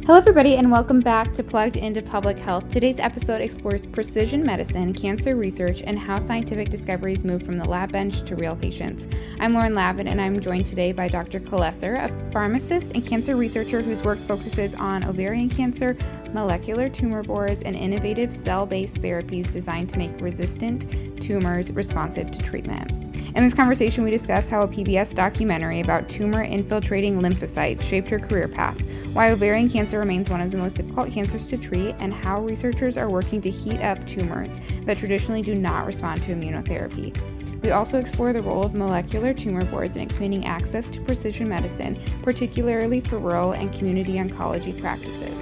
Hello, everybody, and welcome back to Plugged into Public Health. Today's episode explores precision medicine, cancer research, and how scientific discoveries move from the lab bench to real patients. I'm Lauren Lavin, and I'm joined today by Dr. Kolesar, a pharmacist and cancer researcher whose work focuses on ovarian cancer, molecular tumor boards, and innovative cell-based therapies designed to make resistant tumors responsive to treatment. In this conversation, we discuss how a PBS documentary about tumor-infiltrating lymphocytes shaped her career path, why ovarian cancer remains one of the most difficult cancers to treat, and how researchers are working to heat up tumors that traditionally do not respond to immunotherapy. We also explore the role of molecular tumor boards in expanding access to precision medicine, particularly for rural and community oncology practices.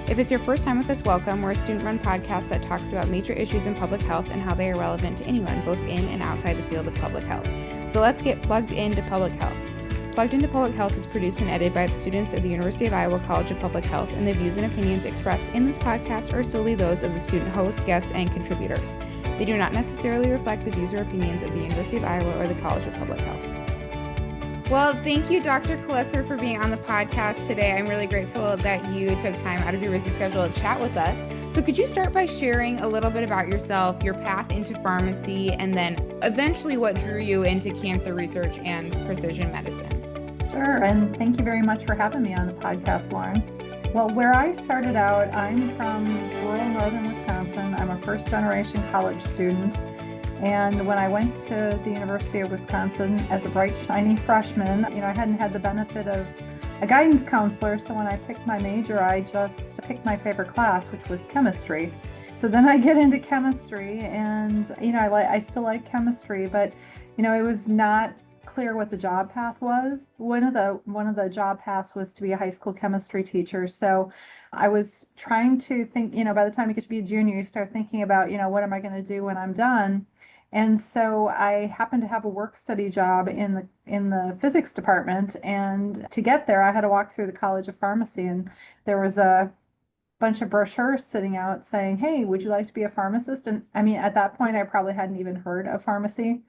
If it's your first time with us, welcome. We're a student-run podcast that talks about major issues in public health and how they are relevant to anyone, both in and outside the field of public health. So let's get plugged into public health. Plugged into Public Health is produced and edited by the students of the University of Iowa College of Public Health, and the views and opinions expressed in this podcast are solely those of the student hosts, guests, and contributors. They do not necessarily reflect the views or opinions of the University of Iowa or the College of Public Health. Well, thank you, Dr. Kolesar, for being on the podcast today. I'm really grateful that you took time out of your busy schedule to chat with us. So could you start by sharing a little bit about yourself, your path into pharmacy, and then eventually what drew you into cancer research and precision medicine? Sure, and thank you very much for having me on the podcast, Lauren. Well, where I started out, I'm from rural northern Wisconsin. I'm a first-generation college student. And when I went to the University of Wisconsin as a bright, shiny freshman, I hadn't had the benefit of a guidance counselor. So when I picked my major, I just picked my favorite class, which was chemistry. So then I get into chemistry and, I still like chemistry, but, it was not clear what the job path was. One of the job paths was to be a high school chemistry teacher. So I was trying to think, by the time you get to be a junior, you start thinking about, what am I going to do when I'm done? And so I happened to have a work study job in the physics department. And to get there, I had to walk through the College of Pharmacy, and there was a bunch of brochures sitting out saying, "Hey, would you like to be a pharmacist?" And at that point, I probably hadn't even heard of pharmacy.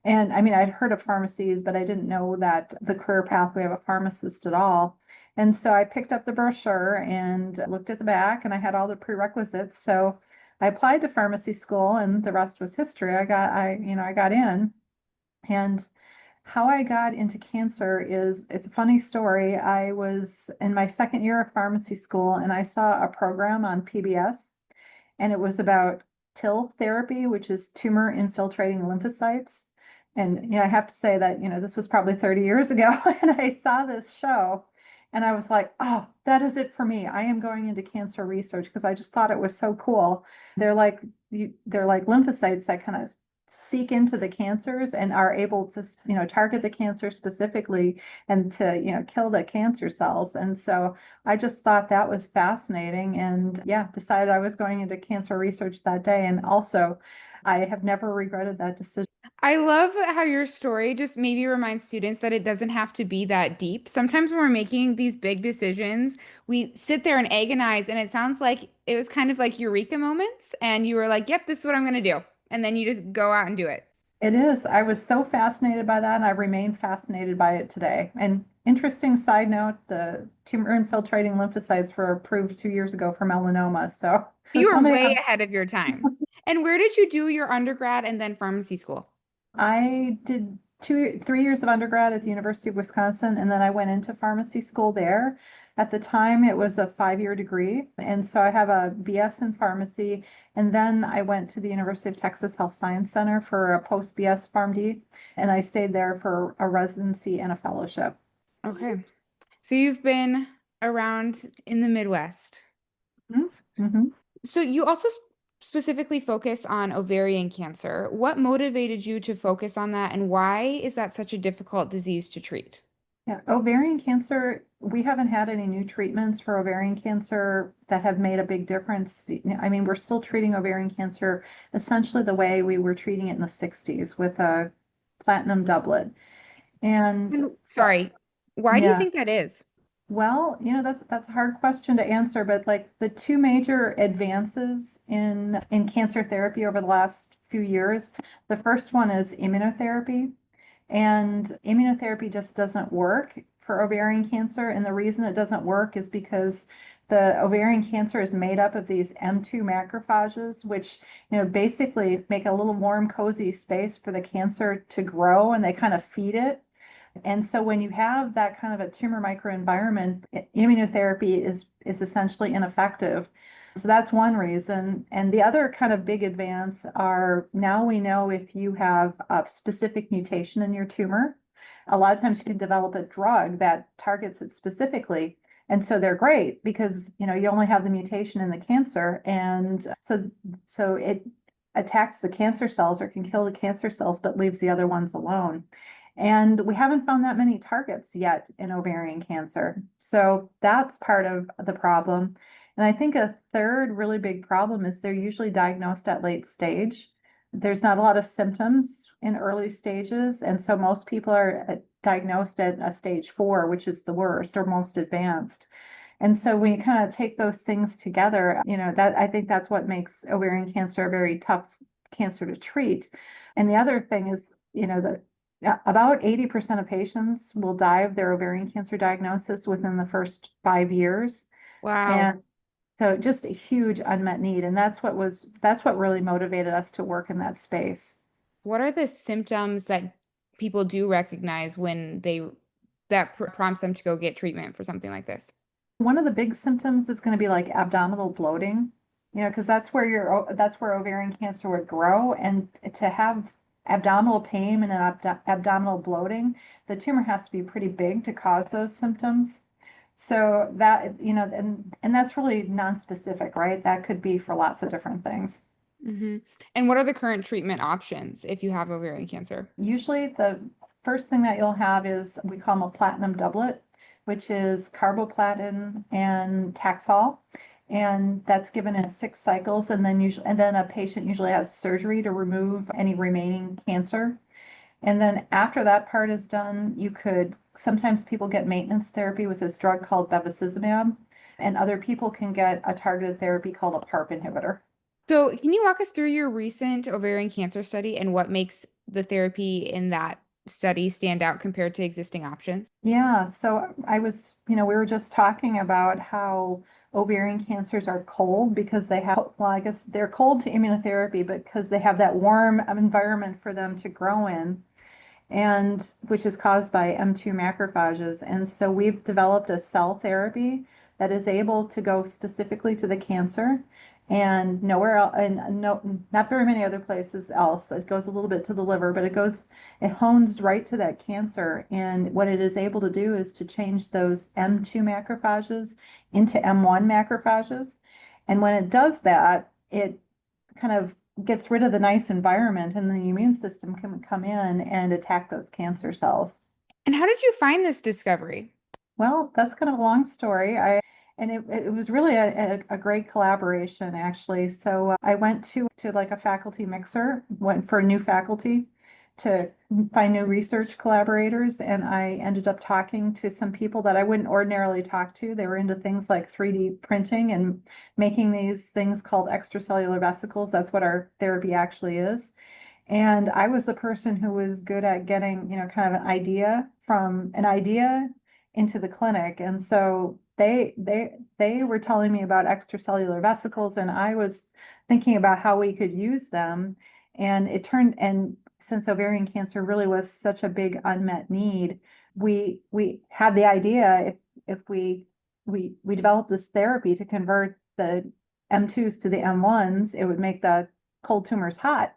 And I'd heard of pharmacies, but I didn't know that the career pathway of a pharmacist at all. And so I picked up the brochure and looked at the back, and I had all the prerequisites. So I applied to pharmacy school, and the rest was history. I got in. And how I got into cancer it's a funny story. I was in my second year of pharmacy school, and I saw a program on PBS, and it was about TIL therapy, which is tumor infiltrating lymphocytes. And I have to say that this was probably 30 years ago, and I saw this show. And I was like, oh, that is it for me. I am going into cancer research because I just thought it was so cool. They're like lymphocytes that kind of seek into the cancers and are able to, target the cancer specifically and to, kill the cancer cells. And so I just thought that was fascinating, and decided I was going into cancer research that day. And also, I have never regretted that decision. I love how your story just maybe reminds students that it doesn't have to be that deep. Sometimes when we're making these big decisions, we sit there and agonize, and it sounds like it was kind of like eureka moments, and you were like, yep, this is what I'm going to do. And then you just go out and do it. It is. I was so fascinated by that, and I remain fascinated by it today. And interesting side note, the tumor infiltrating lymphocytes were approved 2 years ago for melanoma. So you were way ahead of your time. And where did you do your undergrad and then pharmacy school? I did 3 years of undergrad at the University of Wisconsin, and then I went into pharmacy school there. At the time, it was a 5-year degree, and so I have a BS in pharmacy, and then I went to the University of Texas Health Science Center for a post-BS PharmD, and I stayed there for a residency and a fellowship. Okay. So you've been around in the Midwest. Mm-hmm. So you also specifically focus on ovarian cancer. What motivated you to focus on that, and why is that such a difficult disease to treat? Yeah, ovarian cancer, we haven't had any new treatments for ovarian cancer that have made a big difference. We're still treating ovarian cancer essentially the way we were treating it in the 60s with a platinum doublet. And sorry, why do you think that is? Well, that's a hard question to answer, but like the two major advances in cancer therapy over the last few years, the first one is immunotherapy. And immunotherapy just doesn't work for ovarian cancer. And the reason it doesn't work is because the ovarian cancer is made up of these M2 macrophages, which, basically make a little warm, cozy space for the cancer to grow, and they kind of feed it. And so when you have that kind of a tumor microenvironment, immunotherapy is essentially ineffective. So that's one reason. And the other kind of big advance are now we know if you have a specific mutation in your tumor, a lot of times you can develop a drug that targets it specifically. And so they're great because, you only have the mutation in the cancer. And so it attacks the cancer cells or can kill the cancer cells, but leaves the other ones alone. And we haven't found that many targets yet in ovarian cancer. So that's part of the problem. And I think a third really big problem is they're usually diagnosed at late stage. There's not a lot of symptoms in early stages. And so most people are diagnosed at a stage 4, which is the worst or most advanced. And so when you kind of take those things together, that I think that's what makes ovarian cancer a very tough cancer to treat. And the other thing is, about 80% of patients will die of their ovarian cancer diagnosis within the first 5 years. Wow. And so just a huge unmet need. And that's what really motivated us to work in that space. What are the symptoms that people do recognize when prompts them to go get treatment for something like this? One of the big symptoms is going to be like abdominal bloating, because that's where ovarian cancer would grow. And to have abdominal pain and an abdominal bloating, the tumor has to be pretty big to cause those symptoms. So that, and that's really non-specific, right? That could be for lots of different things. Hmm. And what are the current treatment options if you have ovarian cancer? Usually the first thing that you'll have is we call them a platinum doublet, which is carboplatin and Taxol. And that's given in 6 cycles. And then a patient usually has surgery to remove any remaining cancer. And then after that part is done, sometimes people get maintenance therapy with this drug called bevacizumab, and other people can get a targeted therapy called a PARP inhibitor. So, can you walk us through your recent ovarian cancer study and what makes the therapy in that study stand out compared to existing options? Yeah, so we were just talking about how ovarian cancers are cold because well, I guess they're cold to immunotherapy, but because they have that warm environment for them to grow in, and which is caused by M2 macrophages. And so we've developed a cell therapy that is able to go specifically to the cancer and nowhere else, and not very many other places else. It goes a little bit to the liver, but it hones right to that cancer. And what it is able to do is to change those M2 macrophages into M1 macrophages. And when it does that, it kind of gets rid of the nice environment, and the immune system can come in and attack those cancer cells. And how did you find this discovery? Well, that's kind of a long story. And it was really a great collaboration, actually. So I went to like a faculty mixer, went for new faculty to find new research collaborators, and I ended up talking to some people that I wouldn't ordinarily talk to. They were into things like 3D printing and making these things called extracellular vesicles. That's what our therapy actually is. And I was the person who was good at getting, kind of an idea from an idea into the clinic. And so they were telling me about extracellular vesicles, and I was thinking about how we could use them. And since ovarian cancer really was such a big unmet need, we had the idea if we developed this therapy to convert the M2s to the M1s, it would make the cold tumors hot,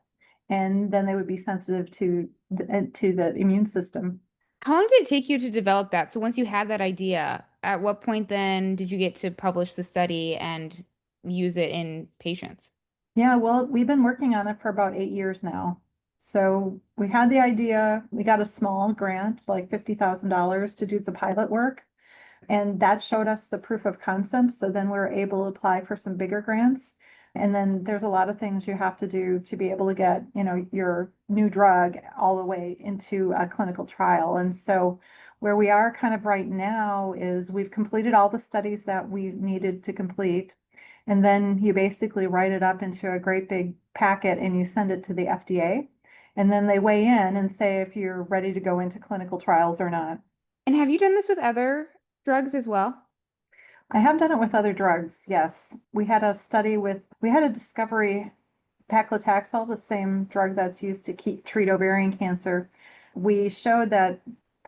and then they would be sensitive to the immune system. How long did it take you to develop that? So, once you had that idea, at what point then did you get to publish the study and use it in patients? Yeah, well, we've been working on it for about 8 years now. So we had the idea, we got a small grant, like $50,000 to do the pilot work. And that showed us the proof of concept. So then we were able to apply for some bigger grants. And then there's a lot of things you have to do to be able to get, your new drug all the way into a clinical trial. And so where we are kind of right now is we've completed all the studies that we needed to complete. And then you basically write it up into a great big packet and you send it to the FDA. And then they weigh in and say if you're ready to go into clinical trials or not. And have you done this with other drugs as well? I have done it with other drugs, yes. We had a discovery, paclitaxel, the same drug that's used to treat ovarian cancer. We showed that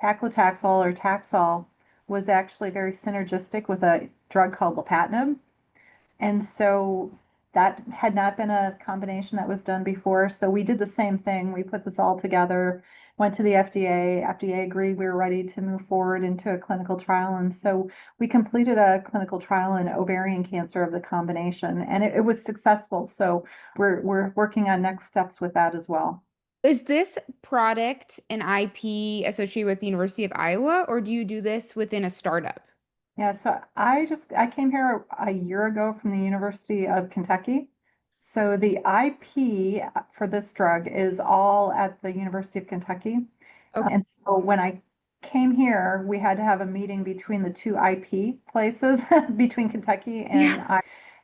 paclitaxel or Taxol was actually very synergistic with a drug called lapatinib. And so that had not been a combination that was done before. So we did the same thing. We put this all together, went to the FDA. FDA agreed we were ready to move forward into a clinical trial. And so we completed a clinical trial in ovarian cancer of the combination, and it was successful. So we're working on next steps with that as well. Is this product an IP associated with the University of Iowa, or do you do this within a startup? Yeah, so I came here a year ago from the University of Kentucky. So the IP for this drug is all at the University of Kentucky. Okay. And so when I came here, we had to have a meeting between the two IP places, between Kentucky and Yeah.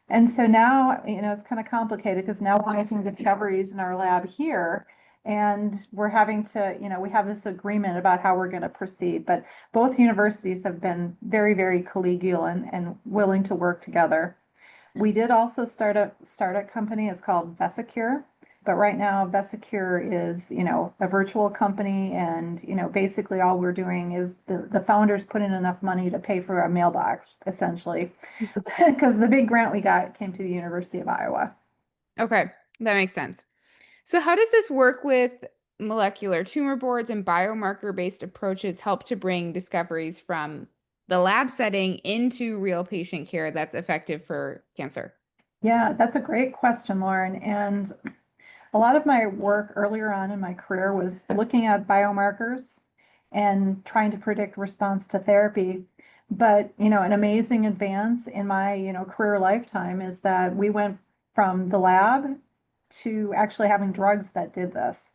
and so now, it's kind of complicated because now we're making discoveries in our lab here. And we're having to, we have this agreement about how we're going to proceed. But both universities have been very, very collegial and willing to work together. We did also start a startup company. It's called Vesicure. But right now, Vesicure is, a virtual company. And, basically all we're doing is the founders put in enough money to pay for a mailbox, essentially. Because the big grant we got came to the University of Iowa. Okay, that makes sense. So how does this work with molecular tumor boards and biomarker-based approaches help to bring discoveries from the lab setting into real patient care that's effective for cancer? Yeah, that's a great question, Lauren. And a lot of my work earlier on in my career was looking at biomarkers and trying to predict response to therapy. But, an amazing advance in my, career lifetime is that we went from the lab to actually having drugs that did this.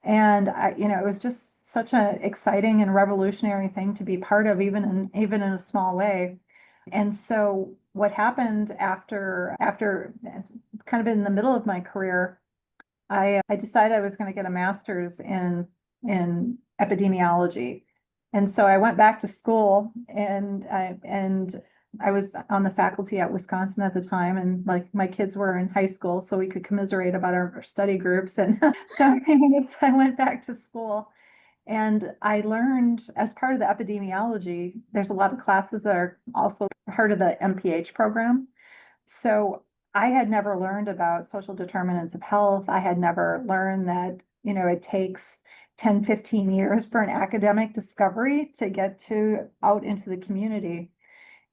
And it was just such an exciting and revolutionary thing to be part of, even in a small way. And so what happened after kind of in the middle of my career, I decided I was going to get a master's in epidemiology. And so I went back to school, and I was on the faculty at Wisconsin at the time, and like my kids were in high school, so we could commiserate about our study groups. And so I went back to school, and I learned as part of the epidemiology, there's a lot of classes that are also part of the MPH program. So I had never learned about social determinants of health. I had never learned that, it takes 10, 15 years for an academic discovery to get to out into the community.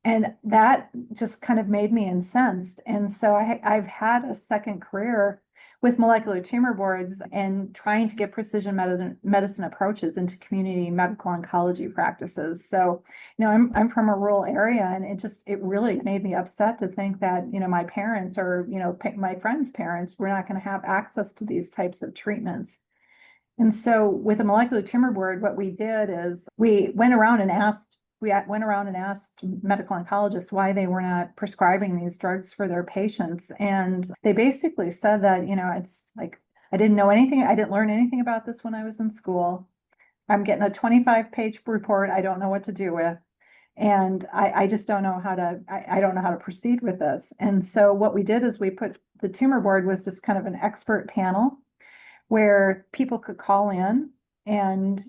And that just kind of made me incensed. And so I've had a second career with molecular tumor boards and trying to get precision medicine approaches into community medical oncology practices. So, I'm from a rural area, and it really made me upset to think that, my parents or, my friends' parents were not going to have access to these types of treatments. And so with a molecular tumor board, what we did is we went around and asked medical oncologists why they were not prescribing these drugs for their patients. And they basically said that, it's like, I didn't know anything. I didn't learn anything about this when I was in school. I'm getting a 25-page report I don't know what to do with. And I just don't know I don't know how to proceed with this. And so what we did is we put the tumor board was just kind of an expert panel where people could call in, and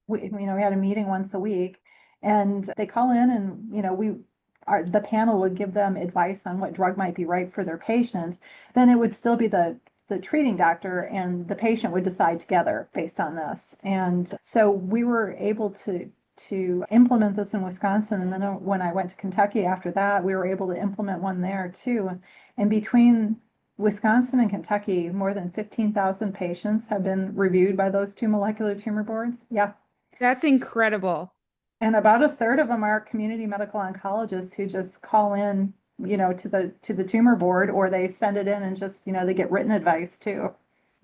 we had a meeting once a week, and they call in, and the panel would give them advice on what drug might be right for their patient. Then it would still be the treating doctor and the patient would decide together based on this. And so we were able to implement this in Wisconsin. And then when I went to Kentucky after that, we were able to implement one there too. And between Wisconsin and Kentucky, more than 15,000 patients have been reviewed by those two molecular tumor boards. Yeah. That's incredible. And about a third of them are community medical oncologists who just call in, to the tumor board, or they send it in and just, they get written advice too.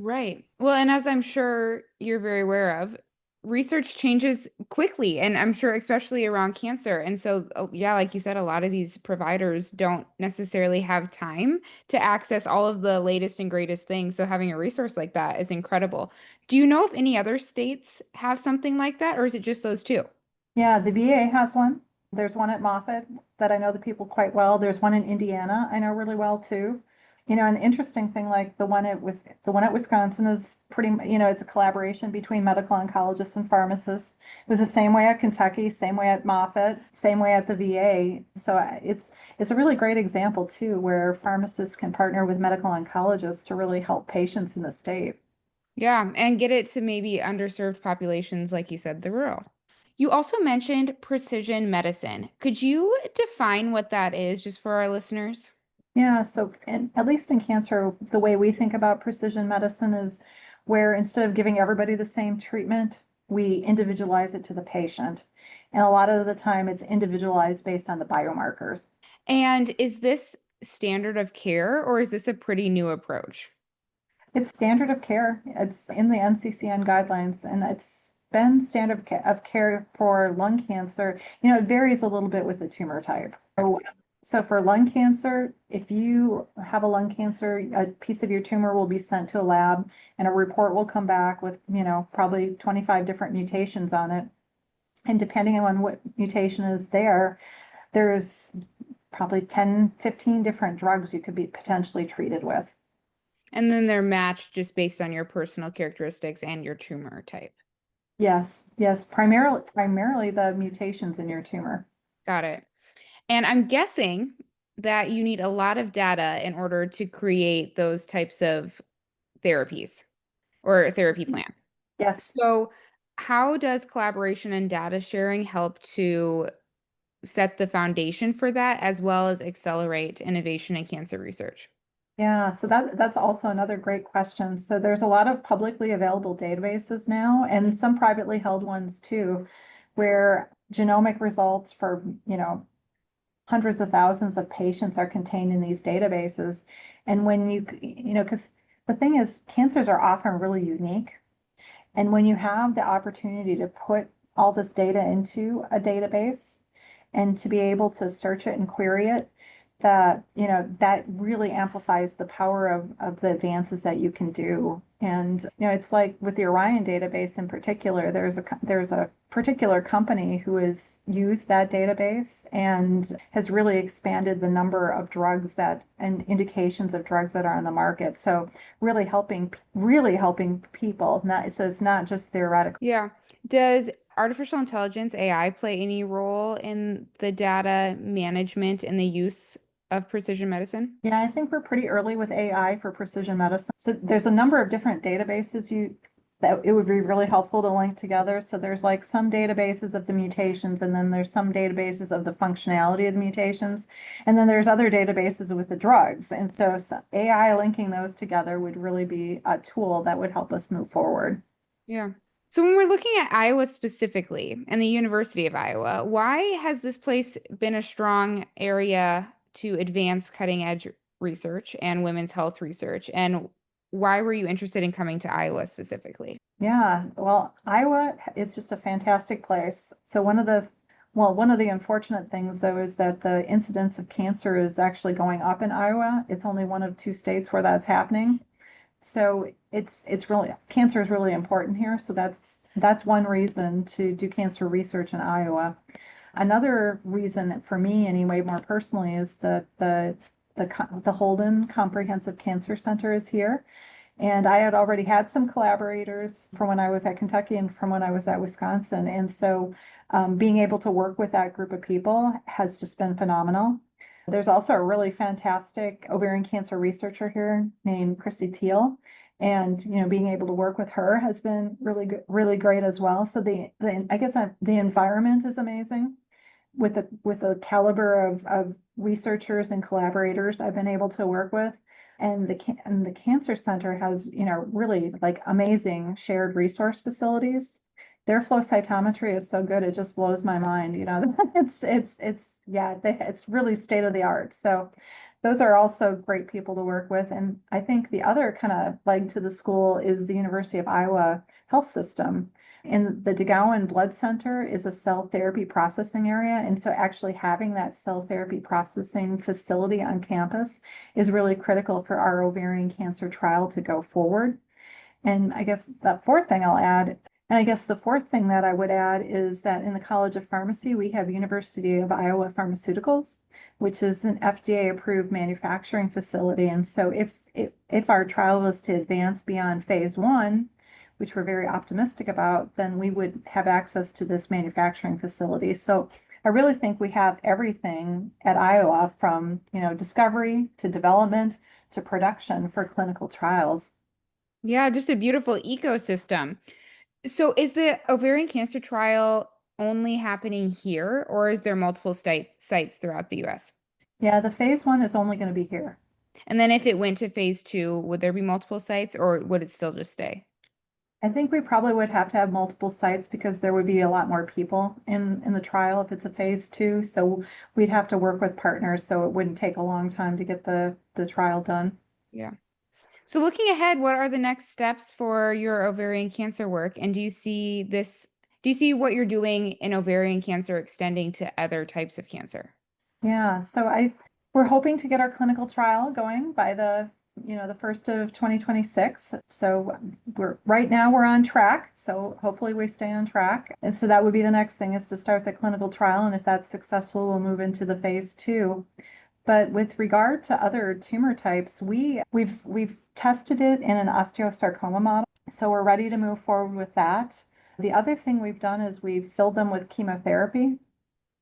Right. Well, and as I'm sure you're very aware of, research changes quickly, and I'm sure especially around cancer. And so, yeah, like you said, a lot of these providers don't necessarily have time to access all of the latest and greatest things. So having a resource like that is incredible. Do you know if any other states have something like that, or is it just those two? Yeah, the VA has one. There's one at Moffitt that I know the people quite well. There's one in Indiana I know really well too. An interesting thing like the one at Wisconsin is it's a collaboration between medical oncologists and pharmacists. It was the same way at Kentucky, same way at Moffitt, same way at the VA. So it's a really great example too, where pharmacists can partner with medical oncologists to really help patients in the state. Yeah, and get it to maybe underserved populations, like you said, the rural. You also mentioned precision medicine. Could you define what that is just for our listeners? Yeah, so at least in cancer, the way we think about precision medicine is where instead of giving everybody the same treatment, we individualize it to the patient. And a lot of the time it's individualized based on the biomarkers. And is this standard of care or is this a pretty new approach? It's standard of care. It's in the NCCN guidelines and it's been standard of care for lung cancer. It varies a little bit with the tumor type. So for lung cancer, if you have a lung cancer, a piece of your tumor will be sent to a lab and a report will come back with, probably 25 different mutations on it. And depending on what mutation is there, there's probably 10, 15 different drugs you could be potentially treated with. And then they're matched just based on your personal characteristics and your tumor type. Yes, yes, primarily the mutations in your tumor. Got it. And I'm guessing that you need a lot of data in order to create those types of therapies or therapy plan. Yes. So, how does collaboration and data sharing help to set the foundation for that as well as accelerate innovation in cancer research? Yeah, so that's also another great question. So there's a lot of publicly available databases now and some privately held ones too, where genomic results for, hundreds of thousands of patients are contained in these databases. And when because the thing is, cancers are often really unique. And when you have the opportunity to put all this data into a database and to be able to search it and query it, that really amplifies the power of the advances that you can do. And, it's like with the Orion database in particular, there's a particular company who has used that database and has really expanded the number of drugs and indications of drugs that are on the market. So really helping people. So it's not just theoretical. Yeah. Does artificial intelligence, AI, play any role in the data management and the use of precision medicine? Yeah, I think we're pretty early with AI for precision medicine. So there's a number of different databases that it would be really helpful to link together. So there's like some databases of the mutations, and then there's some databases of the functionality of the mutations, and then there's other databases with the drugs. And so AI linking those together would really be a tool that would help us move forward. Yeah. So when we're looking at Iowa specifically and the University of Iowa, why has this place been a strong area to advance cutting edge research and women's health research? And why were you interested in coming to Iowa specifically? Yeah, well, Iowa is just a fantastic place. So one of the unfortunate things though is that the incidence of cancer is actually going up in Iowa. It's only one of two states where that's happening. So it's really cancer is really important here. So that's one reason to do cancer research in Iowa. Another reason for me, anyway, more personally, is that the Holden Comprehensive Cancer Center is here. And I had already had some collaborators from when I was at Kentucky and from when I was at Wisconsin. And so being able to work with that group of people has just been phenomenal. There's also a really fantastic ovarian cancer researcher here named Christy Teal. And being able to work with her has been really good, really great as well. So the environment is amazing with the caliber of researchers and collaborators I've been able to work with. And the Cancer Center has, really like amazing shared resource facilities. Their flow cytometry is so good, it just blows my mind. It's really state of the art. So those are also great people to work with. And I think the other kind of leg to the school is the University of Iowa health system. And the DeGowan Blood Center is a cell therapy processing area. And so actually having that cell therapy processing facility on campus is really critical for our ovarian cancer trial to go forward. And I guess the fourth thing I'll add And I guess the fourth thing that I would add is that in the College of Pharmacy, we have University of Iowa Pharmaceuticals, which is an FDA-approved manufacturing facility. And so if our trial was to advance beyond phase one, which we're very optimistic about, then we would have access to this manufacturing facility. So I really think we have everything at Iowa from, discovery to development to production for clinical trials. Yeah, just a beautiful ecosystem. So is the ovarian cancer trial only happening here, or is there multiple sites throughout the US? Yeah, the phase one is only going to be here. And then if it went to phase two, would there be multiple sites or would it still just stay? I think we probably would have to have multiple sites because there would be a lot more people in the trial if it's a phase two. So we'd have to work with partners, so it wouldn't take a long time to get the trial done. Yeah. So looking ahead, what are the next steps for your ovarian cancer work? And do you see what you're doing in ovarian cancer extending to other types of cancer? Yeah, so we're hoping to get our clinical trial going by the first of 2026. So right now we're on track. So hopefully we stay on track. And so that would be the next thing, is to start the clinical trial. And if that's successful, we'll move into the phase two. But with regard to other tumor types, we've tested it in an osteosarcoma model. So we're ready to move forward with that. The other thing we've done is we've filled them with chemotherapy.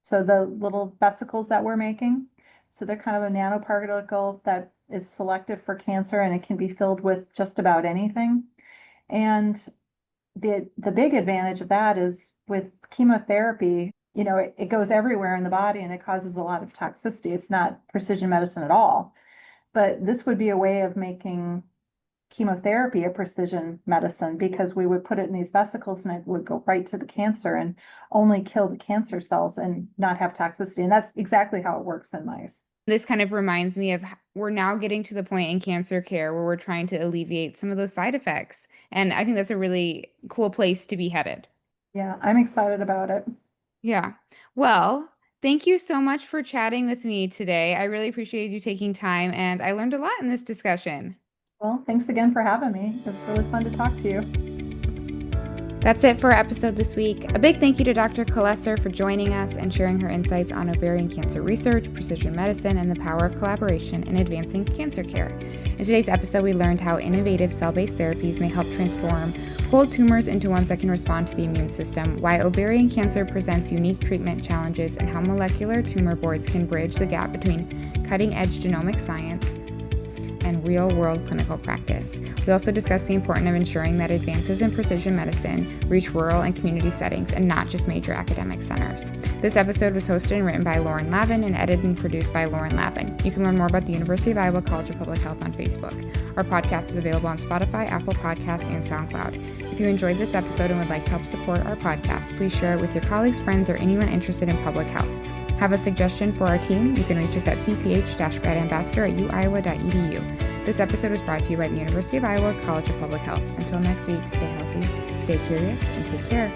So the little vesicles that we're making, so they're kind of a nanoparticle that is selective for cancer, and it can be filled with just about anything. And the big advantage of that is with chemotherapy, it goes everywhere in the body and it causes a lot of toxicity. It's not precision medicine at all. But this would be a way of making chemotherapy a precision medicine, because we would put it in these vesicles and it would go right to the cancer and only kill the cancer cells and not have toxicity. And that's exactly how it works in mice. This kind of reminds me of we're now getting to the point in cancer care where we're trying to alleviate some of those side effects. And I think that's a really cool place to be headed. Yeah, I'm excited about it. Yeah. Well, thank you so much for chatting with me today. I really appreciated you taking time, and I learned a lot in this discussion. Well, thanks again for having me. It was really fun to talk to you. That's it for our episode this week. A big thank you to Dr. Kolesar for joining us and sharing her insights on ovarian cancer research, precision medicine, and the power of collaboration in advancing cancer care. In today's episode, we learned how innovative cell-based therapies may help transform cold tumors into ones that can respond to the immune system, why ovarian cancer presents unique treatment challenges, and how molecular tumor boards can bridge the gap between cutting-edge genomic science and real-world clinical practice. We also discussed the importance of ensuring that advances in precision medicine reach rural and community settings and not just major academic centers. This episode was hosted and written by Lauren Lavin and edited and produced by Lauren Lavin. You can learn more about the University of Iowa College of Public Health on Facebook. Our podcast is available on Spotify, Apple Podcasts, and SoundCloud. If you enjoyed this episode and would like to help support our podcast, please share it with your colleagues, friends, or anyone interested in public health. Have a suggestion for our team? You can reach us at cph-gradambassador@uiowa.edu. This episode was brought to you by the University of Iowa College of Public Health. Until next week, stay healthy, stay curious, and take care.